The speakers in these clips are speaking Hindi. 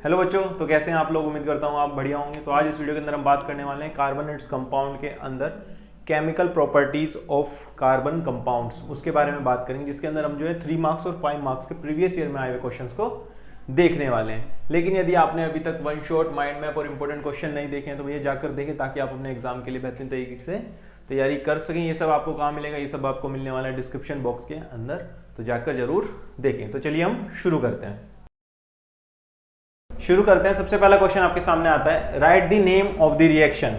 हेलो बच्चों, तो कैसे हैं आप लोग। उम्मीद करता हूँ आप बढ़िया होंगे। तो आज इस वीडियो के अंदर हम बात करने वाले हैं कार्बोनेट्स कंपाउंड के अंदर chemical properties of carbon compounds, उसके बारे में बात करेंगे, जिसके अंदर हम जो है 3 मार्क्स और 5 मार्क्स के प्रीवियस ईयर में आए हुए क्वेश्चंस को देखने वाले हैं। लेकिन यदि आपने अभी तक वन शॉट माइंड मैप और इंपॉर्टेंट क्वेश्चन नहीं देखे हैं तो भैया जाकर देखें, ताकि आप अपने एग्जाम के लिए बेहतरीन तरीके से तैयारी कर सकें। ये सब आपको कहाँ मिलेगा, ये सब आपको मिलने वाला है डिस्क्रिप्शन बॉक्स के अंदर, तो जाकर जरूर देखें। तो चलिए हम शुरू करते हैं। सबसे पहला क्वेश्चन आपके सामने आता है, right the name of the reaction.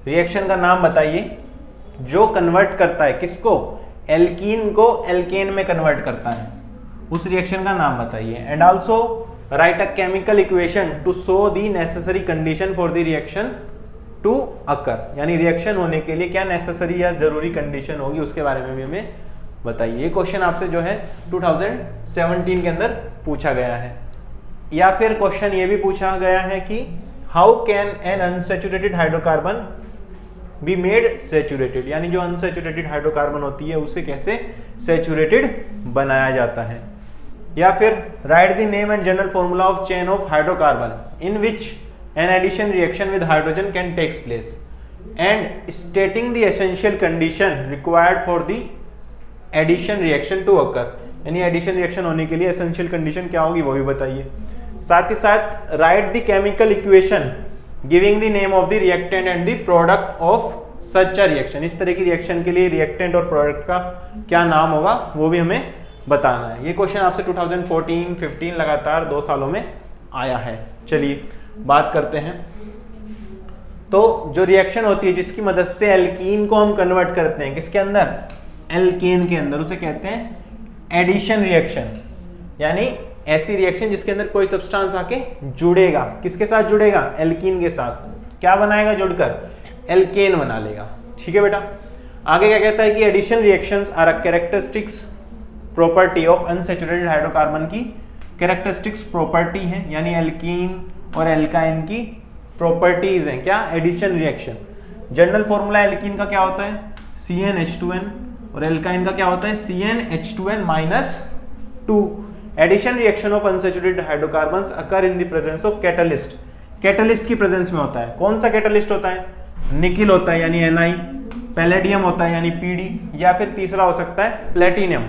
Reaction का नाम बताइए जो कन्वर्ट करता है किसको, एल्कीन को एल्केन में कन्वर्ट करता है, उस रिएक्शन का नाम बताइए। And also write a chemical equation to show the necessary condition for the reaction to occur, यानी रिएक्शन होने के लिए क्या नेसेसरी या जरूरी कंडीशन होगी, उसके बारे में भी हमें बताइए। ये क्वेश्चन आपसे जो है 2017 के अंदर पूछा गया है। या फिर क्वेश्चन ये भी पूछा गया है कि how can an unsaturated hydrocarbon be made saturated, यानी जो अनसैचुरेटेड हाइड्रोकार्बन होती है उसे कैसे सैचुरेटेड बनाया जाता है। या फिर write the name and general formula of chain of hydrocarbon in which an addition reaction with hydrogen can takes place and stating the essential condition required for the addition reaction to occur, यानी एडिशन रिएक्शन होने के लिए एसेंशियल कंडीशन क्या होगी वो भी बताइए। साथ ही साथ right the chemical equation giving the name of the reactant and the product of such a reaction, इस तरह की रिएक्शन के लिए रिएक्टेंट और प्रोडक्ट का क्या नाम होगा वो भी हमें बताना है। ये क्वेश्चन आपसे 2014-15 लगातार 2 सालों में आया है। चलिए बात करते हैं। तो जो रिएक्शन होती है जिसकी मदद से एल्कीन को हम कन्वर्ट करते हैं किसके अंदर, एल्केन के अंदर, उसे कहते हैं एडिशन रिएक्शन, यानी ऐसी रिएक्शन जिसके अंदर कोई सब्सटेंस आके जुड़ेगा, किसके साथ जुड़ेगा, एल्कीन के साथ। क्या बनाएगा जुड़कर, एल्केन बना लेगा। ठीक है बेटा। आगे क्या कहता है कि addition reactions are a characteristics property of unsaturated hydrocarbon की कैरेक्टरिस्टिक्स प्रॉपर्टी है, यानी एल्कीन और एल्काइन की प्रॉपर्टीज हैं क्या, addition reaction. General formula alkene का क्या होता है, CnH2n, और एल्काइन का क्या होता है, CnH2n-2। Addition reaction of unsaturated hydrocarbons occur in the presence of catalyst, catalyst की प्रेजेंस में होता है। कौन सा कैटलिस्ट होता है, निकिल होता है यानी Ni, पैलेडियम होता है यानी Pd, या फिर तीसरा हो सकता है प्लेटिनियम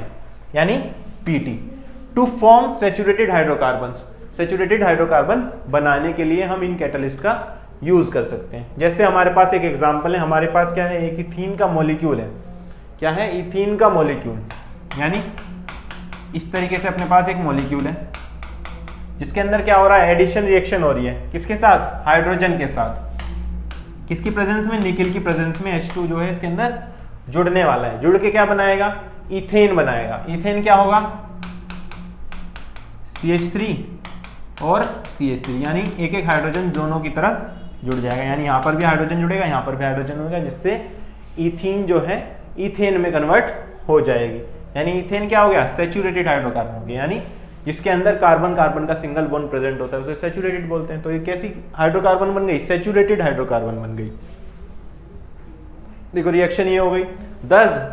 यानी Pt, to form saturated hydrocarbons. Saturated hydrocarbon बनाने के लिए हम इन कैटलिस्ट का यूज कर सकते हैं। जैसे हमारे पास एक एग्जांपल है, हमारे पास क्या है, एक इथीन का मॉलिक्यूल है। क्या है, इथीन का मॉलिक्यूल, यानी इस तरीके से अपने पास एक मॉलिक्यूल है जिसके अंदर क्या हो रहा है, एडिशन रिएक्शन हो रही है किसके साथ, हाइड्रोजन के साथ। किसकी प्रेजेंस में, निकिल की प्रेजेंस में H2 जो है इसके अंदर जुड़ने वाला है। जुड़ के क्या बनाएगा, इथेन बनाएगा। इथेन क्या होगा, CH3 और CH3, यानी एक एक हाइड्रोजन दोनों की तरफ जुड़ जाएगा, यानी यहाँ पर भी हाइड्रोजन जुड़ेगा, यहाँ पर भी हाइड्रोजन जुड़ेगा, जिससे इथीन जो है इथेन में कन्वर्ट हो जाएगी। यानी इथेन क्या हो गया, सैचुरेटेड हाइड्रोकार्बन हो गया, यानी जिसके अंदर कार्बन कार्बन का सिंगल बॉन्ड प्रेजेंट होता है उसे सैचुरेटेड बोलते हैं। तो ये कैसी हाइड्रोकार्बन बन गई, सैचुरेटेड हाइड्रोकार्बन बन गई। देखो रिएक्शन ये हो गई। Thus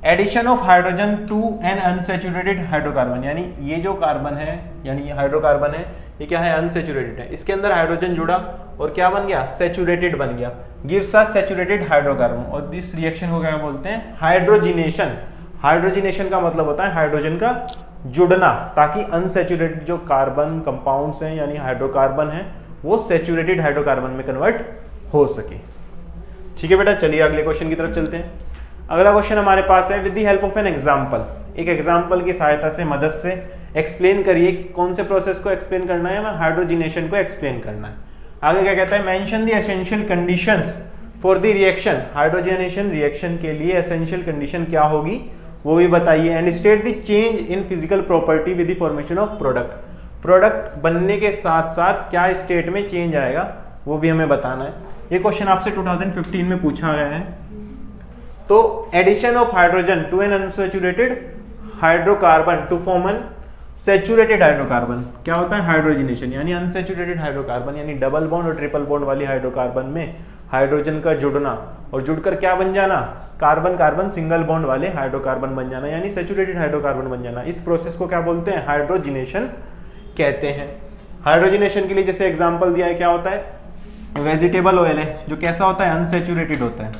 addition of hydrogen to an unsaturated hydrocarbon, यानी ये जो कार्बन है, यानी हाइड्रोकार्बन है, ये क्या है, अनसैचुरेटेड है। इसके अंदर हाइड्रोजन जुड़ा और क्या बन गया, सैचुरेटेड बन गया, गिव्स अ सैचुरेटेड हाइड्रोकार्बन। और इस रिएक्शन को क्या बोलते हैं, हाइड्रोजिनेशन। हाइड्रोजिनेशन का मतलब होता है हाइड्रोजन का जुड़ना, ताकि अनसैचुरेटेड जो कार्बन कंपाउंड्स हैं यानी हाइड्रोकार्बन है वो सैचुरेटेड हाइड्रोकार्बन में कन्वर्ट हो सके। ठीक है बेटा। चलिए अगले क्वेश्चन की तरफ चलते हैं। अगला क्वेश्चन हमारे पास है, with the help of an example, एक एग्जांपल की सहायता से, मदद से एक्सप्लेन करिए। कौन से प्रोसेस को एक्सप्लेन करना है, हमें हाइड्रोजिनेशन को एक्सप्लेन करना है। आगे क्या कहता है, mention the essential conditions for the reaction. Hydrogenation reaction के लिए एसेंशियल कंडीशन क्या होगी वो भी बताइए। And state the change in physical property with the formation of product. Product बनने के साथ साथ क्या स्टेट में चेंज आएगा वो भी हमें बताना है। ये क्वेश्चन आपसे 2015 में पूछा गया है। तो addition of hydrogen to an unsaturated hydrocarbon to form an saturated hydrocarbon क्या होता है, हाइड्रोजिनेशन, यानी अनसैचुरेटेड हाइड्रोकार्बन, यानी डबल बॉन्ड और ट्रिपल बॉन्ड वाली हाइड्रोकार्बन में हाइड्रोजन का जुड़ना और जुड़कर क्या बन जाना, कार्बन कार्बन सिंगल बॉन्ड वाले हाइड्रोकार्बन बन जाना, यानी सैचुरेटेड हाइड्रोकार्बन बन जाना। इस प्रोसेस को क्या बोलते हैं, हाइड्रोजिनेशन कहते हैं। हाइड्रोजनेशन के लिए जैसे एग्जांपल दिया है, क्या होता है, वेजिटेबल ऑयल है जो कैसा होता है, अनसैचुरेटेड होता है।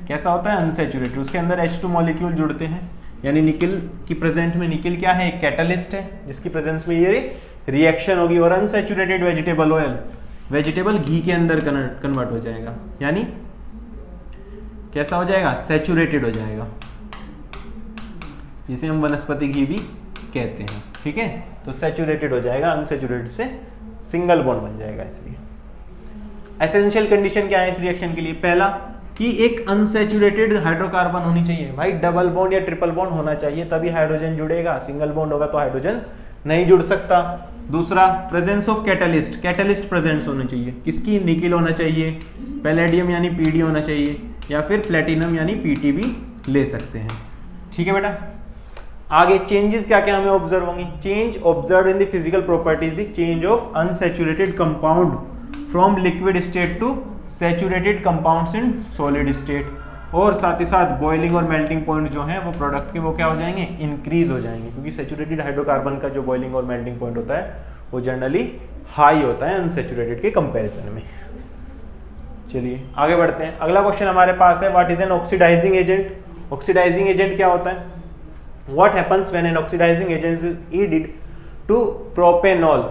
कैसा होता है, अनसैचुरेटेड, उसके अंदर H2 मॉलिक्यूल जुड़ते हैं, यानी निकल की प्रेजेंट में, निकल क्या है, एक कैटलिस्ट है जिसकी प्रेजेंस में ये रिएक्शन होगी, और अनसैचुरेटेड वेजिटेबल ऑयल वेजिटेबल घी के अंदर कन्वर्ट हो जाएगा, यानी कैसा हो जाएगा, सैचुरेटेड हो जाएगा, जिसे हम वनस्पति घी भी कहते हैं। ठीक है, तो सैचुरेटेड हो जाएगा, अनसैचुरेटेड से सिंगल बॉन्ड बन जाएगा। इसलिए एसेंशियल कंडीशन क्या है इस रिएक्शन के लिए, पहला कि एक अनसैचुरेटेड हाइड्रोकार्बन होनी चाहिए, भाई डबल बॉन्ड या ट्रिपल बॉन्ड होना चाहिए, तभी हाइड्रोजन जुड़ेगा, सिंगल बॉन्ड होगा तो हाइड्रोजन नहीं जुड़ सकता। दूसरा, presence of catalyst, catalyst presence होनी चाहिए, किसकी, निकिल होना चाहिए, पैलेडियम यानी पीडी होना चाहिए, या फिर प्लेटिनम यानी पीटी भी ले सकते हैं। ठीक है बेटा, आगे चेंजेस क्या क्या हमें ऑब्जर्व होंगी, change observe in the physical properties, the change of unsaturated compound from liquid state to saturated compounds in solid state, और साथ ही साथ बॉइलिंग और मेल्टिंग पॉइंट जो है वो प्रोडक्ट के वो क्या हो जाएंगे, इंक्रीज हो जाएंगे, क्योंकि सैचुरेटेड हाइड्रोकार्बन का जो बॉइलिंग और मेल्टिंग पॉइंट होता है वो जनरली हाई होता है अनसैचुरेटेड के कंपैरिजन में। चलिए आगे बढ़ते हैं, अगला क्वेश्चन हमारे पास है, what is an oxidising agent. Oxidising agent क्या होता है, what happens when an oxidising agent is added to propanol.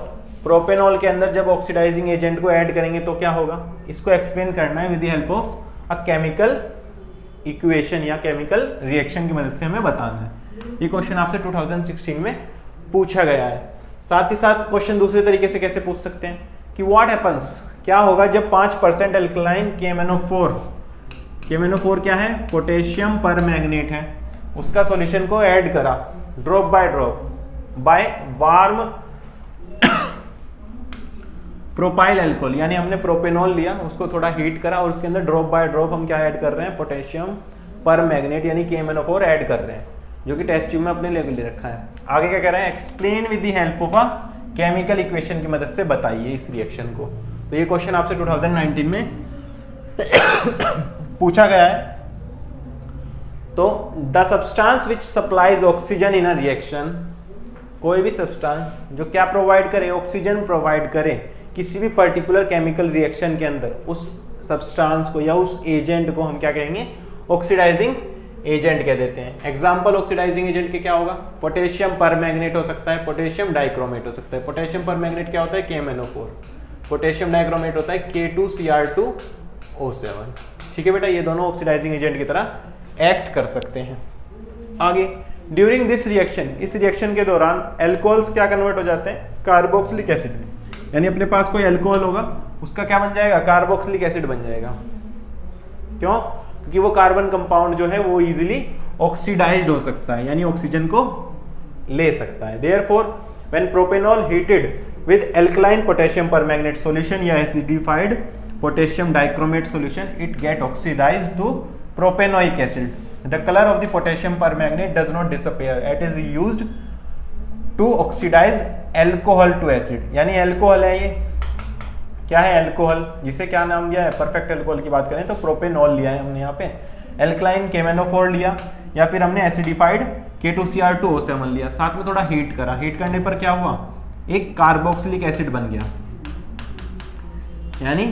Propanol के अंदर जब ऑक्सीडाइजिंग एजेंट को ऐड करेंगे तो क्या होगा, इसको एक्सप्लेन करना है with the help of a chemical equation या केमिकल रिएक्शन की मदद से हमें बताना है। ये क्वेश्चन आपसे 2016 में पूछा गया है। साथ ही साथ क्वेश्चन दूसरे तरीके से कैसे पूछ सकते हैं कि व्हाट हैपन्स, क्या होगा जब 5% अल्कलाइन KMnO4, KMnO4 क्या है, पोटेशियम परमैंगनेट है, उसका सॉल्यूशन को ऐड करा drop by drop by warm propyl alcohol, यानी हमने प्रोपेनॉल लिया, उसको थोड़ा हीट करा और उसके अंदर ड्रॉप बाय ड्रॉप हम क्या ऐड कर रहे हैं, पोटेशियम परमैंगनेट यानी KMnO4 ऐड कर रहे हैं, जो कि टेस्ट ट्यूब में अपने लेवल ले रखा है। आगे क्या कह रहे हैं, explain with the help of a chemical equation की मदद से बताइए इस रिएक्शन को। तो ये क्वेश्चन आपसे 2019 में पूछा गया है। तो the substance which supplies oxygen in a reaction, कोई भी सब्सटेंस जो क्या प्रोवाइड करे, ऑक्सीजन प्रोवाइड करे किसी भी पर्टिकुलर केमिकल रिएक्शन के अंदर, उस सब्सटेंस को या उस एजेंट को हम क्या कहेंगे, ऑक्सीडाइजिंग एजेंट कह देते हैं। एग्जांपल ऑक्सीडाइजिंग एजेंट के क्या होगा, पोटेशियम परमैंगनेट हो सकता है, पोटेशियम डाइक्रोमेट हो सकता है। पोटेशियम परमैंगनेट क्या होता है, KMnO4, पोटेशियम डाइक्रोमेट होता है K2Cr2O7। ठीक है बेटा, ये दोनों ऑक्सीडाइजिंग एजेंट की तरह एक्ट कर सकते हैं। आगे, ड्यूरिंग दिस रिएक्शन, इस रिएक्शन के दौरान एल्कोहल्स क्या कन्वर्ट हो जाते हैं, कार्बोक्सिलिक एसिड में, यानी अपने पास कोई अल्कोहल होगा उसका क्या बन जाएगा, कार्बोक्सिलिक एसिड बन जाएगा। क्यों, क्योंकि वो कार्बन कंपाउंड जो है वो इजीली ऑक्सीडाइज्ड हो सकता है, यानी ऑक्सीजन को ले सकता है। Therefore when propanol heated with alkaline potassium permanganate solution या acidified potassium dichromate solution, it get oxidised to propanoic acid. The color of the potassium permanganate does not disappear. It is used to oxidize alcohol to acid. यानी अल्कोहल है, ये क्या है, अल्कोहल, जिसे क्या नाम दिया है, परफेक्ट अल्कोहल की बात करें तो प्रोपेनॉल लिया है हमने यहाँ पे, अल्कलाइन KMnO4 लिया, या फिर हमने एसिडिफाइड K2Cr2O7 लिया, साथ में थोड़ा हीट करा, हीट करने पर क्या हुआ, एक कार्बोक्सिलिक एसिड बन गया, यानी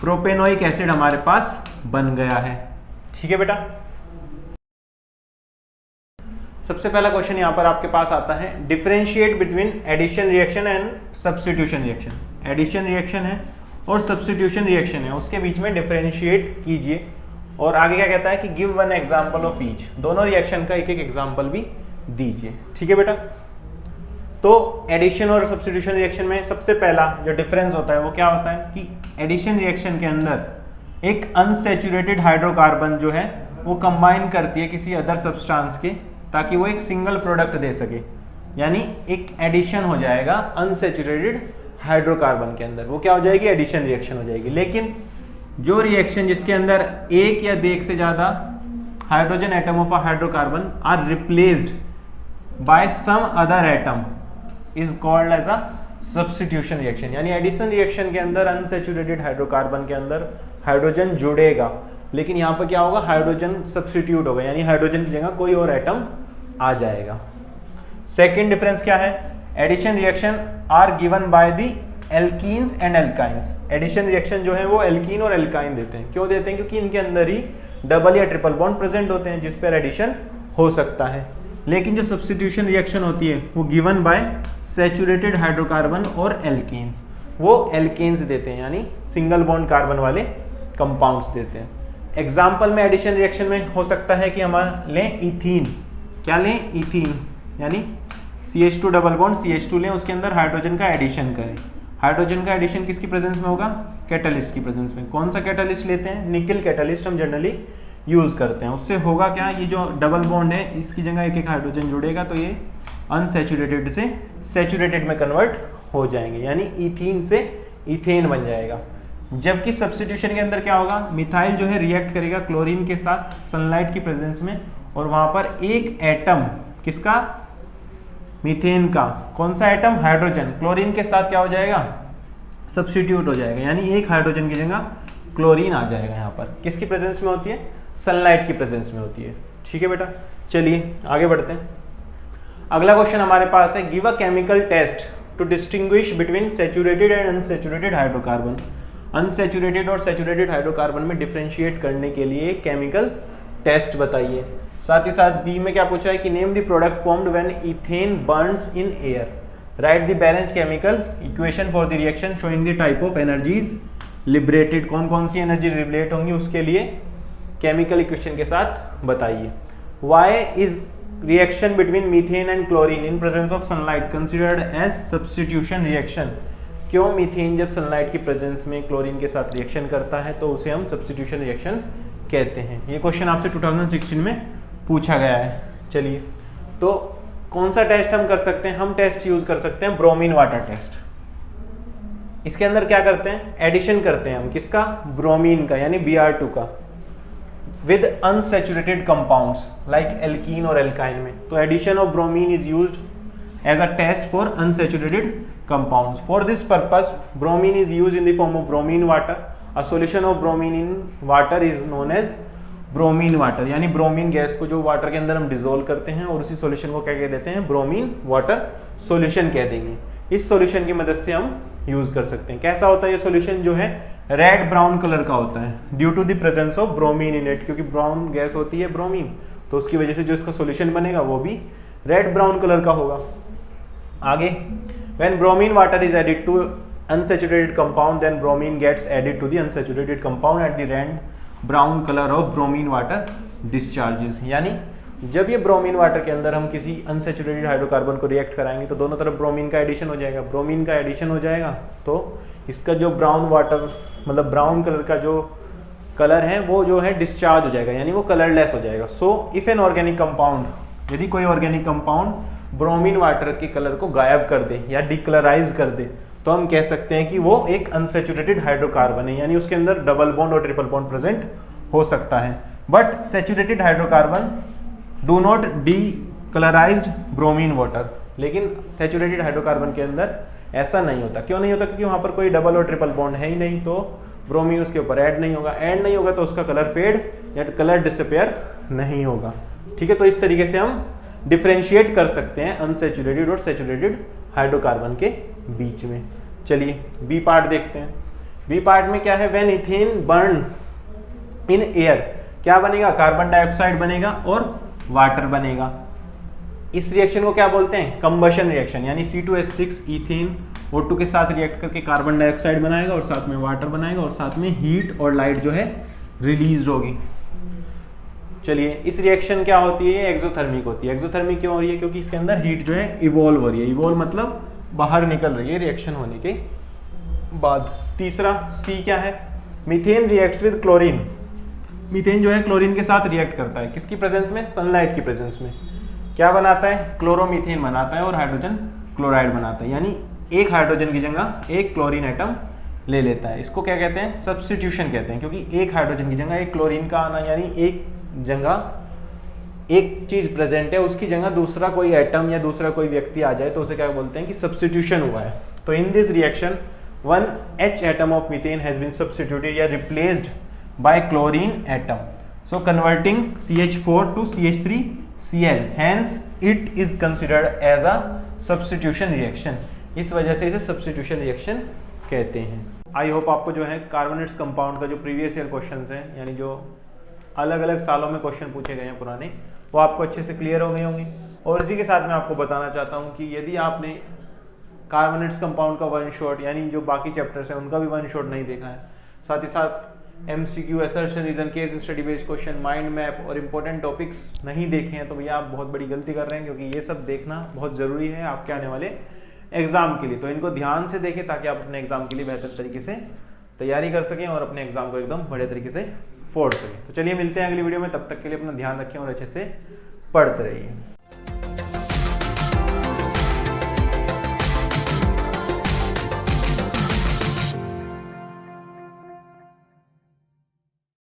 प्रोपेनोइक एसिड हमारे पास बन गया है। ठीक है बेटा, सबसे पहला क्वेश्चन यहां पर आपके पास आता है, differentiate between addition reaction and substitution reaction. Addition reaction है और सब्स्टिट्यूशन रिएक्शन है, उसके बीच में डिफरेंशिएट कीजिए। और आगे क्या कहता है कि give one example of each, दोनों रिएक्शन का एक एक एग्जांपल भी दीजिए। ठीक है बेटा, तो एडिशन और सब्स्टिट्यूशन रिएक्शन में सबसे पहला जो डिफरेंस होता है वो क्या होता है कि एडिशन रिएक्शन के अंदर एक अनसैचुरेटेड हाइड्रोकार्बन जो है वो कंबाइन करती है किसी अदर सब्सटेंस के, ताकि वो एक सिंगल प्रोडक्ट दे सके, यानी एक एडिशन हो जाएगा अनसैचुरेटेड हाइड्रोकार्बन के अंदर, वो क्या हो जाएगी, एडिशन रिएक्शन हो जाएगी। लेकिन जो रिएक्शन जिसके अंदर एक या एक से ज्यादा hydrogen atom of a hydrocarbon are replaced by some other atom is called as a substitution reaction. यानी एडिशन रिएक्शन के अंदर अनसैचुरेटेड हाइड्रोकार्बन के अंदर हाइड्रोजन जुड़ेगा, लेकिन यहाँ पर क्या होगा, हाइड्रोजन सब्स्टिट्यूट होगा, यानी हाइड्रोजन की जगह कोई और एटम आ जाएगा। सेकेंड डिफरेंस क्या है, addition reaction are given by the alkenes and alkynes. Addition reaction जो है वो एल्कीन और एल्काइन देते हैं। क्यों देते हैं? क्योंकि इनके अंदर ही डबल या ट्रिपल बॉन्ड प्रेजेंट होते हैं जिस पर एडिशन हो सकता है। लेकिन जो सब्स्टिट्यूशन रिएक्शन होती है वो गिवन बाय सैचुरेटेड हाइड्रोकार्बन और एल्कीन्स, वो एल्केन्स देते हैं, यानी सिंगल बॉन्ड कार्बन वाले कंपाउंड्स देते हैं। एग्जाम्पल में एडिशन रिएक्शन में हो सकता है कि हम लें इथीन। क्या लें? इथीन, यानी CH2 डबल बॉन्ड CH2 लें, उसके अंदर हाइड्रोजन का एडिशन करें। हाइड्रोजन का एडिशन किसकी प्रेजेंस में होगा? कैटलिस्ट की प्रेजेंस में। कौन सा कैटलिस्ट लेते हैं? निकल कैटलिस्ट हम जनरली यूज करते हैं। उससे होगा क्या, ये जो डबल बॉन्ड है इसकी जगह एक एक हाइड्रोजन जुड़ेगा तो ये अनसैचुरेटेड से सैचुरेटेड में कन्वर्ट हो जाएंगे, यानी इथीन से इथेन बन जाएगा। जबकि सब्स्टिट्यूशन के अंदर क्या होगा, मिथाइल जो है रिएक्ट करेगा क्लोरीन के साथ सनलाइट की प्रेजेंस में, और वहां पर एक एटम किसका? मीथेन का। कौन सा एटम? हाइड्रोजन। क्लोरीन के साथ क्या हो जाएगा? सब्स्टिट्यूट हो जाएगा, यानी एक हाइड्रोजन की जगह क्लोरीन आ जाएगा। यहाँ पर किसकी प्रेजेंस में होती है? सनलाइट की प्रेजेंस में होती है। ठीक है बेटा, चलिए आगे बढ़ते हैं। अगला क्वेश्चन हमारे पास है, give a chemical test to distinguish between saturated and unsaturated hydrocarbon. Unsaturated और सैचुरेटेड हाइड्रोकार्बन में डिफरेंशिएट करने के लिए केमिकल टेस्ट बताइए। साथ ही साथ बी में क्या पूछा है कि name the product formed when ethane Burns in air. Right the balanced chemical equation for the reaction showing the type of energies liberated. कौन कौन सी एनर्जी लिबरेट होंगी उसके लिए केमिकल इक्वेशन के साथ बताइए। Why is reaction between methane and chlorine in presence of sunlight considered as substitution reaction. क्यों मीथेन जब सनलाइट की प्रेजेंस में क्लोरीन के साथ रिएक्शन करता है तो उसे हम सब्स्टिट्यूशन रिएक्शन कहते हैं। ये क्वेश्चन आपसे 2016 में पूछा गया है। चलिए, तो कौन सा टेस्ट हम कर सकते हैं? हम टेस्ट यूज कर सकते हैं ब्रोमीन वाटर टेस्ट। इसके अंदर क्या करते हैं? एडिशन करते हैं हम किसका? ब्रोमीन का, यानी Br2 का, with unsaturated compounds like alkene और एल्काइन में। तो addition of bromine is used as a test for unsaturated compounds. For this purpose bromine is used in the form of bromine water. A solution of bromine in water is known as bromine water, यानी ब्रोमीन गैस को जो वाटर के अंदर हम डिसोल्व करते हैं और उसी सॉल्यूशन को क्या कह देते हैं? ब्रोमीन वाटर सॉल्यूशन कह देंगे। इस सॉल्यूशन की मदद से हम यूज कर सकते हैं। कैसा होता है ये सॉल्यूशन? जो है रेड ब्राउन कलर का होता है due to the presence of bromine in it, क्योंकि ब्राउन गैस होती है ब्रोमीन, तो उसकी वजह से जो इसका सॉल्यूशन बनेगा वो भी रेड ब्राउन कलर का होगा। आगे, when bromine water is added to unsaturated compound then bromine gets added to the unsaturated compound at the end brown color of bromine water discharges। यानी जब ये ब्रोमीन वाटर के अंदर हम किसी अनसैचुरेटेड हाइड्रोकार्बन को रिएक्ट कराएंगे तो दोनों तरफ ब्रोमीन का एडिशन हो जाएगा। ब्रोमीन का एडिशन हो जाएगा तो इसका जो ब्राउन वाटर मतलब ब्राउन कलर का जो कलर है वो जो है डिस्चार्ज हो जाएगा, यानी वो कलरलेस हो जाएगा। So if an organic compound, यदि कोई ऑर्गेनिक कंपाउंड ब्रोमीन वाटर के कलर को गायब कर दे या डिकलराइज कर दे तो हम कह सकते हैं कि वो एक अनसैचुरेटेड हाइड्रोकार्बन है, यानी उसके अंदर डबल बॉन्ड और ट्रिपल बॉन्ड प्रेजेंट हो सकता है। But saturated hydrocarbon do not decolourised bromine water, लेकिन सैचुरेटेड हाइड्रोकार्बन के अंदर ऐसा नहीं होता। क्यों नहीं होता? क्योंकि वहाँ पर कोई डबल और ट्रिपल बॉन्ड है ही नहीं, तो ब्रोमीन उसके ऊपर ऐड नहीं होगा। ऐड नहीं होगा तो उसका कलर फेड या कलर डिसअपियर नहीं होगा। ठीक है, तो इस तरीके से हम डिफ्रेंशिएट कर सकते हैं अनसैचुरेटेड और सैचुरेटेड हाइड्रोकार्बन के बीच में। चलिए बी पार्ट देखते हैं। बी पार्ट में क्या है? When ethane burn in air क्या बनेगा? कार्बन डाइऑक्साइड बनेगा और वाटर बनेगा। इस रिएक्शन को क्या बोलते हैं? कंबशन रिएक्शन, यानी C2H6 इथेन O2 के साथ रिएक्ट करके कार्बन डाइऑक्साइड बनाएगा और साथ में वाटर बनाएगा और साथ में हीट और लाइट जो है रिलीज होगी। चलिए, इस रिएक्शन क्या होती है? एक्सोथर्मिक होती है। एक्सोथर्मिक क्यों हो रही है? क्योंकि इसके अंदर हीट जो है इवॉल्व हो रही है। इवॉल्व मतलब बाहर निकल रही है रिएक्शन होने के बाद। तीसरा सी क्या है? Methane reacts with chlorine. Methane जो है क्लोरीन के साथ रिएक्ट करता है, किसकी प्रेजेंस में? सनलाइट की प्रेजेंस में। क्या बनाता है? क्लोरोमीथेन बनाता है और हाइड्रोजन क्लोराइड बनाता है, यानी एक हाइड्रोजन की जगह एक क्लोरीन एटम ले लेता है। इसको क्या कहते हैं? सब्स्टिट्यूशन कहते हैं, क्योंकि एक हाइड्रोजन की जगह एक क्लोरीन का आना, यानी एक जगह एक चीज प्रेजेंट है उसकी जगह दूसरा कोई एटम या दूसरा कोई व्यक्ति आ जाए तो उसे क्या बोलते हैं कि सब्स्टिट्यूशन हुआ है। तो in this reaction one H atom of methane has been substituted या replaced by chlorine atom, so converting CH4 to CH3 Cl, hence it is considered as a substitution reaction। इस वजह से इसे सब्स्टिट्यूशन रिएक्शन कहते हैं। आई होप आपको जो है कार्बोनेट्स कंपाउंड का जो प्रीवियस ईयर क्वेश्चंस हैं, यानी जो अलग अलग सालों में क्वेश्चन पूछे गए हैं पुराने, वो आपको अच्छे से क्लियर हो गए होंगे। और इसी के साथ मैं आपको बताना चाहता हूँ कि यदि आपने कार्बोनेट्स कंपाउंड का वन शॉट यानी जो बाकी चैप्टर्स हैं उनका भी वन शॉट नहीं देखा है, साथ ही साथ MCQ, assertion, reason, case study based question, mind map और इंपॉर्टेंट टॉपिक्स नहीं देखे हैं, तो भैया आप बहुत बड़ी गलती कर रहे हैं, क्योंकि ये सब देखना बहुत ज़रूरी है आपके आने वाले एग्जाम के लिए। तो इनको ध्यान से देखें ताकि आप अपने एग्जाम के लिए बेहतर तरीके से तैयारी कर सकें और अपने एग्जाम को एकदम बढ़िया तरीके से फोड़ सकें। तो चलिए मिलते हैं अगली वीडियो में, तब तक के लिए अपना ध्यान रखें और अच्छे से पढ़ते रहिए।